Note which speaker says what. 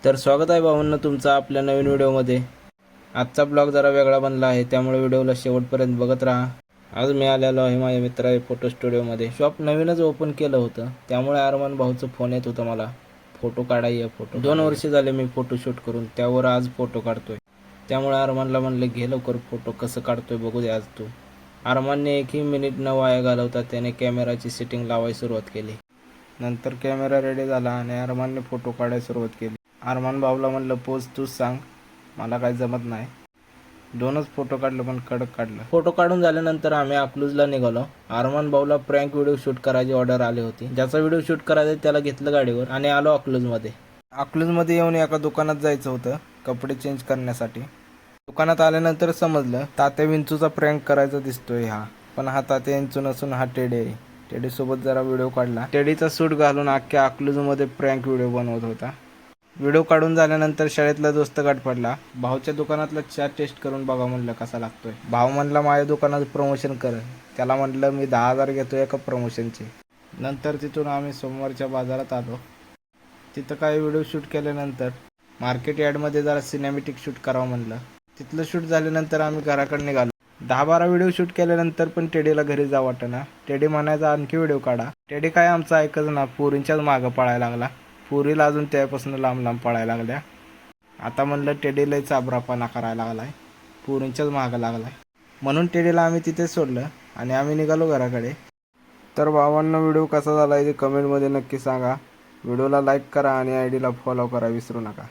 Speaker 1: तर स्वागत आहे भावांनो तुमचं आपल्या नवीन व्हिडिओमध्ये। आजचा ब्लॉग जरा वेगळा बनला आहे, त्यामुळे व्हिडिओला शेवटपर्यंत बघत राहा। आज मी आलेलो आहे माझ्या मित्राच्या फोटो स्टुडिओमध्ये। शॉप नवीनच ओपन केलं होतं, त्यामुळे अरमान भाऊचा फोन येत होता मला, फोटो काढायचे फोटो। 2 वर्ष झाले मी फोटो शूट करून, त्यावर आज फोटो काढतोय। त्यामुळे अरमानला म्हणलं घे लवकर फोटो, कसं काढतोय बघू दे आज तू। अरमानने एकही मिनिट न वाया घालवता त्याने कॅमेराची सेटिंग लावायला सुरुवात केली। नंतर कॅमेरा रेडी झाला आणि अरमानने फोटो काढायला सुरुवात केली। अरमान भाऊला म्हणलं पोज तूच सांग, मला काही जमत नाही। 2च फोटो काढले पण कडक काढलं। फोटो काढून झाल्यानंतर आम्ही अकलूजला निघालो। अरमान भाऊला प्रँक व्हिडिओ शूट करायची ऑर्डर आली होती। ज्याचा व्हिडिओ शूट करायचा त्याला घेतलं गाडीवर आणि आलो अकलूजमध्ये। अकलूजमध्ये येऊन एका दुकानात जायचं होतं कपडे चेंज करण्यासाठी। दुकानात आल्यानंतर समजलं तात्या विंचूचा प्रँक करायचा दिसतोय हा, पण हा तात्या विंचू नसून हा टेडी आहे। टेडी सोबत जरा व्हिडिओ काढला। टेडीचा सूट घालून अख्ख्या अकलूजमध्ये प्रँक व्हिडिओ बनवत होता। व्हिडिओ काढून झाल्यानंतर शाळेतला दोस्त गाठ पडला। भाऊच्या दुकानातला चहा टेस्ट करून बघा म्हणलं कसा लागतोय। भाऊ म्हणला माझ्या दुकानात प्रमोशन कर। त्याला म्हटलं मी 10,000 घेतो एका प्रमोशनचे। नंतर तिथून आम्ही सोमवारच्या बाजारात आलो। तिथं काही व्हिडिओ शूट केल्यानंतर मार्केट यार्डमध्ये जरा सिनेमॅटिक शूट करावं म्हणलं। तिथलं शूट झाल्यानंतर आम्ही घराकडे निघालो। 10-12 व्हिडिओ शूट केल्यानंतर पण टेडीला घरी जा वाटेना। टेडी म्हणायचा आणखी व्हिडिओ काढा। टेडी काय आमचं ऐकच ना, पोरींच्याच मागं पळायला लागला। पोरीला अजून त्यापासून लांब लांब पळायला लागल्या। आता म्हणलं टेडी लय चाबरापणा करायला लागलाय, पोरींच्याच मागं लागलाय। म्हणून टेडीला आम्ही तिथेच सोडलं आणि आम्ही निघालो घराकडे। तर भावांना व्हिडिओ कसा झाला ते कमेंटमध्ये नक्की सांगा। व्हिडिओला लाईक करा आणि आयडीला फॉलो करा विसरू नका।